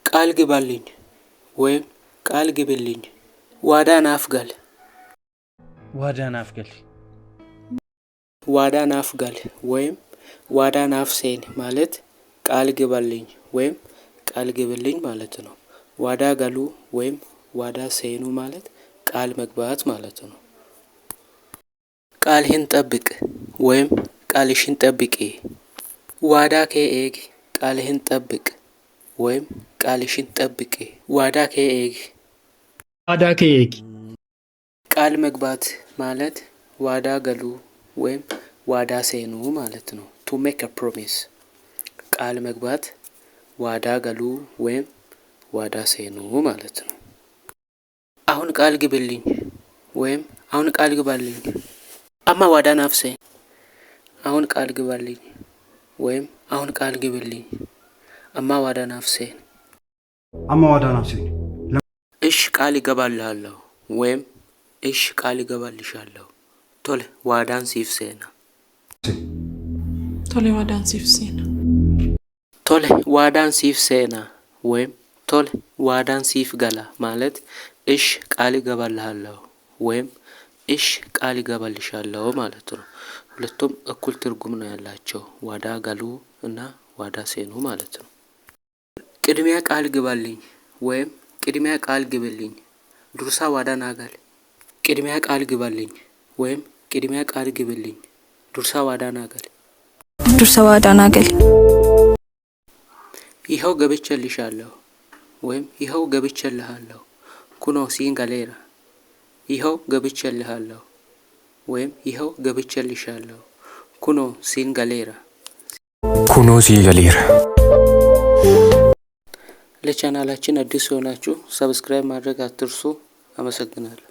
ቃል ግባልኝ ወይም ቃል ግብልኝ። ዋዳን አፍጋል ዋዳን አፍጋል ወይም ዋዳን አፍሴን ማለት ቃል ግባልኝ ወይም ቃል ግብልኝ ማለት ነው። ዋዳ ጋሉ ወይም ዋዳ ሴኑ ማለት ቃል መግባት ማለት ነው። ቃልህን ጠብቅ ወይም ቃልሽን ጠብቂ። ዋዳ ከኤግ ቃልህን ጠብቅ ወይም ቃልሽን ጠብቂ። ዋዳ ከኤግ ቃል መግባት ማለት ዋዳ ገሉ ወይም ዋዳ ሴኑ ማለት ነው። to make a promise ቃል መግባት ዋዳ ገሉ ወይም ዋዳ ሴኑ ማለት ነው። አሁን ቃል ግብልኝ ወይም አሁን ቃል ግባልኝ። አማ ዋዳ ናፍሴ አሁን ቃል ግባልኝ ወይም አሁን ቃል ግብልኝ። አማ ዋዳ ናፍሴ እሽ ቃል ይገባልሃለሁ ወይም እሽ ቃል ይገባልሻለሁ። ቶል ዋዳን ሲፍሴና ቶል ዋዳን ሲፍሴና ወይም ቶል ዋዳን ሲፍ ገላ ማለት እሽ ቃል ይገባልሃለሁ ወይም እሽ ቃል ይገባልሻለሁ ማለት ነው። ሁለቱም እኩል ትርጉም ነው ያላቸው ዋዳ ገሉ እና ዋዳ ሴኑ ማለት ነው። ቅድሚያ ቃል ግባልኝ ወይም ቅድሚያ ቃል ግብልኝ። ዱርሳ ዋዳ ናጋል ቅድሚያ ቃል ግባልኝ ወይም ቅድሚያ ቃል ግብልኝ። ዱርሳ ዋዳ ናጋል ይኸው ገብቼልሻለሁ ወይም ይኸው ገብቼልሃለሁ። ኩኖ ሲን ጋሌራ ይኸው ገብቼልሃለሁ ወይም ይኸው ገብቼልሻለሁ። ኩኖ ሲን ጋሌራ ለቻናላችን አዲስ ሆናችሁ ሰብስክራይብ ማድረግ አትርሱ። አመሰግናለሁ።